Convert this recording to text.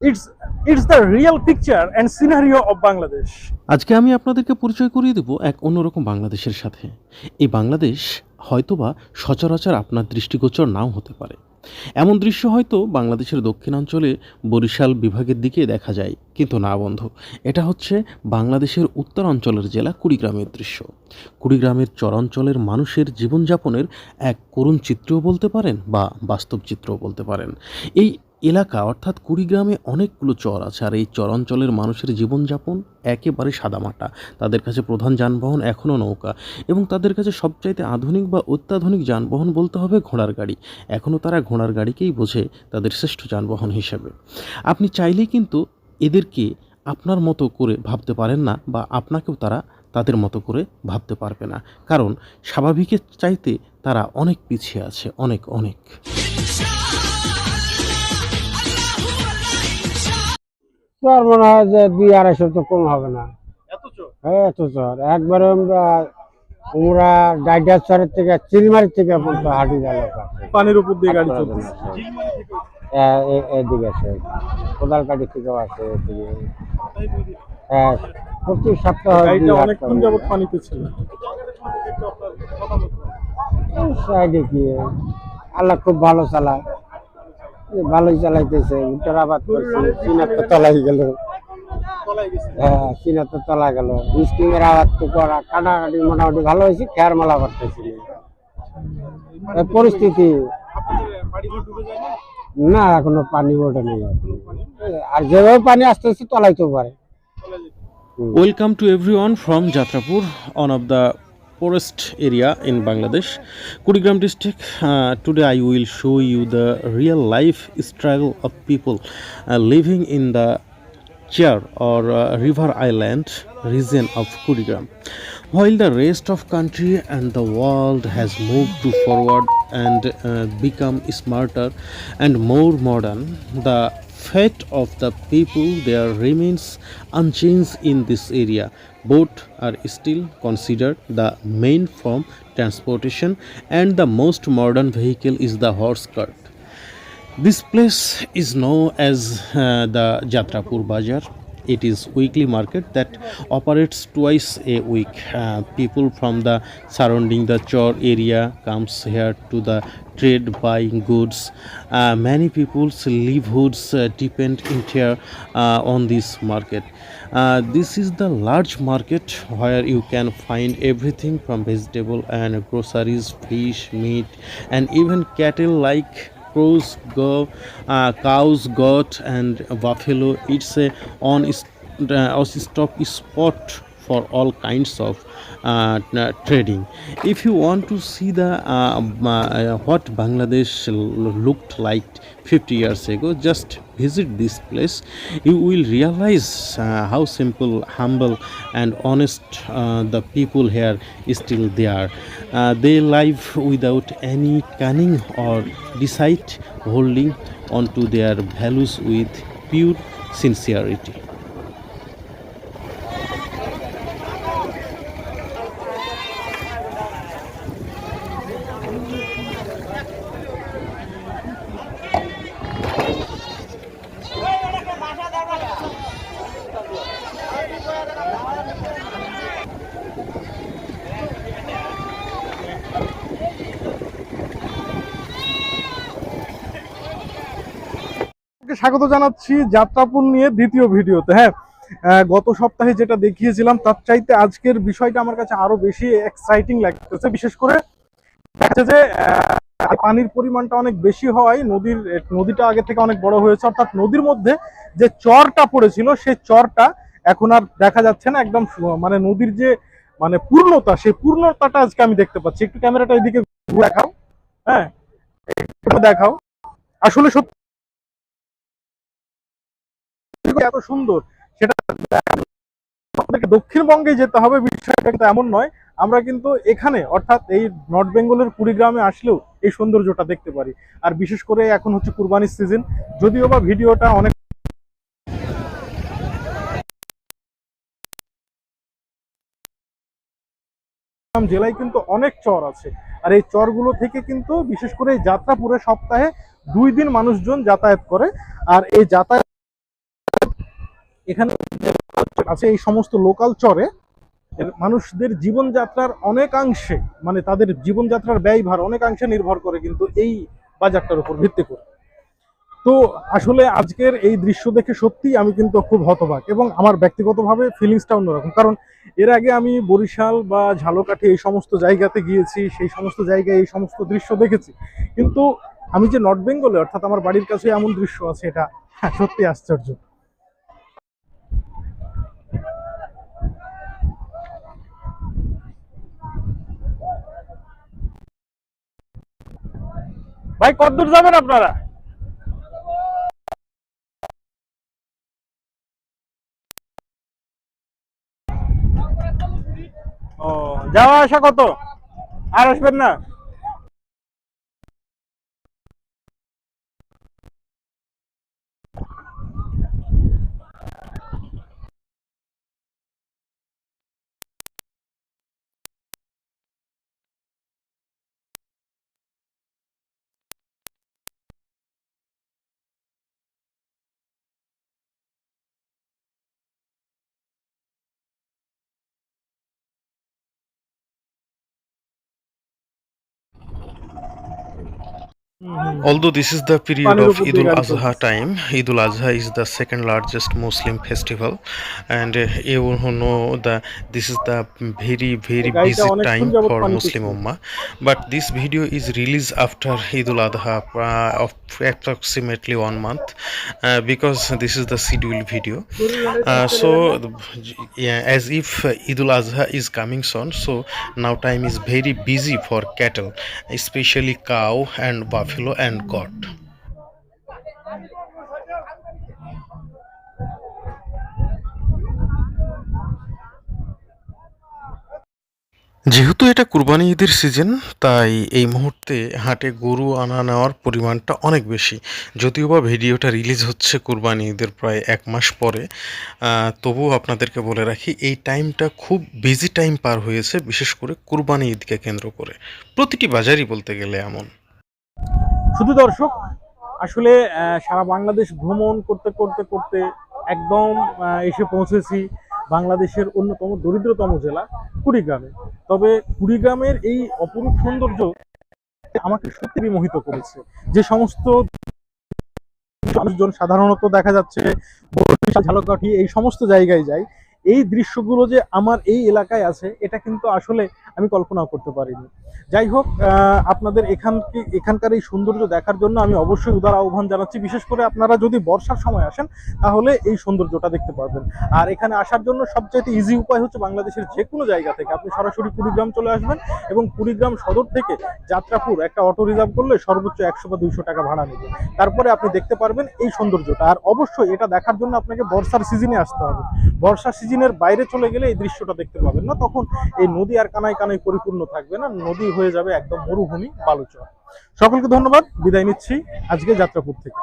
It's it's the real picture and scenario of Bangladesh. আজকে আমি আপনাদেরকে পরিচয় করিয়ে দেব এক অন্যরকম বাংলাদেশের সাথে। এই বাংলাদেশ হয়তোবা সচরাচর আপনার দৃষ্টিগোচর নাও হতে পারে। এমন দৃশ্য হয়তো বাংলাদেশের দক্ষিণাঞ্চলে বরিশাল বিভাগের দিকে দেখা যায়, কিন্তু না বন্ধু, এটা হচ্ছে বাংলাদেশের উত্তরাঞ্চলের জেলা কুড়িগ্রামের দৃশ্য। কুড়িগ্রামের চরাঞ্চলের মানুষের জীবনযাপনের এক করুণ চিত্রও বলতে পারেন বা বাস্তব চিত্রও বলতে পারেন। এই এলাকা অর্থাৎ কুড়িগ্রামে অনেকগুলো চর আছে, আর এই চরাঞ্চলের মানুষের জীবনযাপন একেবারে সাদামাটা। তাদের কাছে প্রধান যানবাহন এখনও নৌকা, এবং তাদের কাছে সবচাইতে আধুনিক বা অত্যাধুনিক যানবাহন বলতে হবে ঘোড়ার গাড়ি। এখনও তারা ঘোড়ার গাড়িকেই বোঝে তাদের শ্রেষ্ঠ যানবাহন হিসেবে। আপনি চাইলেই কিন্তু এদেরকে আপনার মতো করে ভাবতে পারেন না, বা আপনাকেও তারা তাদের মতো করে ভাবতে পারবে না, কারণ স্বাভাবিকের চাইতে তারা অনেক পিছিয়ে আছে, অনেক অনেক। চর মনে হয় যে 200-250 তো কম হবে না। হ্যাঁ, এত চর একবারে আমরা ডাইডার চরের থেকে চিলমারি থেকে পর্যন্ত হাঁটি গেল পানির উপর দিয়ে গাড়ি চলতেছে। এদিকে আছে, কোদালকাটি থেকেও আছে এদিকে। হ্যাঁ, প্রতি সপ্তাহে গাড়িটা অনেকক্ষণ যাবত পানিতে ছিল। সাইডে কি আল্লাহ খুব ভালো চালায়, ভালোই চালাইতেছে। উত্তর আবাদ করছে, চীনা তো তলাই গেল। হ্যাঁ, চীনা তো তলা গেল। স্কিং এর আবাদ তো করা কাটাকাটি মোটামুটি ভালো হয়েছে, খেয়ার মালা করতেছি পরিস্থিতি। না, এখনো পানি ওঠে নেই, আর যেভাবে পানি আসতেছে তলাইতেও পারে। Welcome to everyone from Jatrapur, one of the poorest area in Bangladesh, Kurigram district. Today I will show you the real life struggle of people living in the Char or River Island region of Kurigram. While the rest of country and the world has moved to forward and become smarter and more modern, the fate of the people there remains unchanged in this area. Both are still considered the main form transportation, and the most modern vehicle is the horse cart. This place is known as the Jatrapur Bazaar. It is weekly market that operates twice a week. People from the surrounding the Chor area comes here to the trade buying goods. Many people's livelihoods depend on this market. This is the large market where you can find everything from vegetable and groceries, fish, meat, and even cattle like cows, goat, and buffalo. It's a on-stop spot for all kinds of trading. If you want to see the what Bangladesh looked like 50 years ago, just visit this place. You will realize how simple, humble, and honest the people here is still there. They live without any cunning or deceit, holding on to their values with pure sincerity. স্বাগত জানাচ্ছি যাত্রাপুর নিয়ে দ্বিতীয় ভিডিওতে। হ্যাঁ, গত সপ্তাহে যেটা দেখিয়েছিলাম তার চাইতে আজকের বিষয়টা আমার কাছে আরো বেশি এক্সাইটিং লাগতেছে। বিশেষ করে দেখা যাচ্ছে যে পানির পরিমাণটা অনেক বেশি হওয়ায় নদীটা আগে থেকে অনেক বড় হয়েছে, অর্থাৎ নদীর মধ্যে যে চরটা পড়েছিল সেই চরটা এখন আর দেখা যাচ্ছে না। একদম মানে নদীর যে মানে পূর্ণতা, সেই পূর্ণতাটা আজকে আমি দেখতে পাচ্ছি। একটু ক্যামেরাটা এদিকে দেখাও। হ্যাঁ, দেখাও। আসলে সত্যি এত সুন্দর সেটা আমাদেরকে দক্ষিণবঙ্গে যেতে হবে, বিষয়টা কিন্তু এমন নয়। আমরা কিন্তু এখানে অর্থাৎ এই নর্থ বেঙ্গলের কুড়িগ্রামে আসলেও এই সৌন্দর্যটা দেখতে পারি। আর বিশেষ করে এখন হচ্ছে কুরবানির সিজন, যদিও বা ভিডিওটা অনেক জেলায় কিন্তু অনেক চর আছে। আর এই চরগুলো থেকে কিন্তু বিশেষ করে যাত্রাপুরে সপ্তাহে 2 দিন মানুষজন যাতায়াত করে। আর এই যাতায়াত এখানে আছে এই সমস্ত লোকাল চরে মানুষদের জীবনযাত্রার অনেকাংশে, মানে তাদের জীবনযাত্রার ব্যয়ভার অনেকাংশে নির্ভর করে কিন্তু এই বাজারটার উপর ভিত্তি করে। তো আসলে আজকের এই দৃশ্য দেখে সত্যি আমি কিন্তু খুব হতবাক, এবং আমার ব্যক্তিগতভাবে ফিলিংসটা অন্যরকম। কারণ এর আগে আমি বরিশাল বা ঝালকাঠি এই সমস্ত জায়গাতে গিয়েছি, সেই সমস্ত জায়গায় এই সমস্ত দৃশ্য দেখেছি, কিন্তু আমি যে নর্থ বেঙ্গলে অর্থাৎ আমার বাড়ির কাছে এমন দৃশ্য আছে, এটা সত্যি আশ্চর্য। ভাই কতদূর যাবেন আপনারা? ও, যাওয়া আসা কত? আর আসবেন না? Although this is the period পানির of উপর Eid দিয়ে ul গাড়ি Adha চলতেছে। time, Eid ul Adha is the second largest Muslim festival, and you who know the this is the very গাড়িটা busy অনেকক্ষণ time যাবত for পানিতে Muslim ছিল। Ummah. But this video is released after Eid ul Adha of approximately 1 month, because this is the scheduled video. Yeah, as if Eid ul Adha is coming soon, so now time is very busy for cattle, especially cow and buffalo and goat. যেহেতু এটা কুরবানি ঈদের season, তাই এই মুহূর্তে হাটে গরু আনা নেওয়ার পরিমাণটা অনেক বেশি। যদিও বা ভিডিওটা রিলিজ হচ্ছে কুরবানি ঈদের প্রায় 1 মাস পরে, তবুও আপনাদেরকে বলে রাখি এই টাইমটা খুব বিজি টাইম পার হয়েছে, বিশেষ করে কুরবানি ঈদকে কেন্দ্র করে। প্রতিটি বাজারই বলতে গেলে এমন। শুধু দর্শক, আসলে সারা বাংলাদেশ ভ্রমণ করতে করতে করতে একদম এসে পৌঁছেছি বাংলাদেশের অন্যতম দরিদ্রতম জেলা কুড়িগ্রামে। তবে কুড়িগ্রামের এই অপরূপ সৌন্দর্য আমাকে সত্যি বিমোহিত করেছে। যে সমস্ত মানুষজন সাধারণত দেখা যাচ্ছে বরিশাল, ঝালকাঠি এই সমস্ত জায়গায় যায়, এই দৃশ্যগুলো যে আমার এই এলাকায় আছে এটা কিন্তু আসলে আমি কল্পনাও করতে পারিনি। যাই হোক, আপনাদের এখানকার এই সৌন্দর্য দেখার জন্য আমি অবশ্যই উদার আহ্বান জানাচ্ছি। বিশেষ করে আপনারা যদি বর্ষার সময় আসেন তাহলে এই সৌন্দর্যটা দেখতে পারবেন। আর এখানে আসার জন্য সবচাইতে ইজি উপায় হচ্ছে বাংলাদেশের যে কোনো জায়গা থেকে আপনি সরাসরি কুড়িগ্রাম চলে আসবেন, এবং কুড়িগ্রাম সদর থেকে যাত্রাপুর একটা অটো রিজার্ভ করলে সর্বোচ্চ 100 বা 200 টাকা ভাড়া নেবে। তারপরে আপনি দেখতে পারবেন এই সৌন্দর্যটা। আর অবশ্যই এটা দেখার জন্য আপনাকে বর্ষার সিজনে আসতে হবে। বর্ষার সিজনের বাইরে চলে গেলে এই দৃশ্যটা দেখতে পাবেন না, তখন এই নদী আর কানায় কানায় পরিপূর্ণ থাকবে না, নদী হয়ে যাবে একদম মরুভূমি, বালুচর। সকলকে ধন্যবাদ, বিদায় নিচ্ছি আজকে যাত্রাপুর থেকে।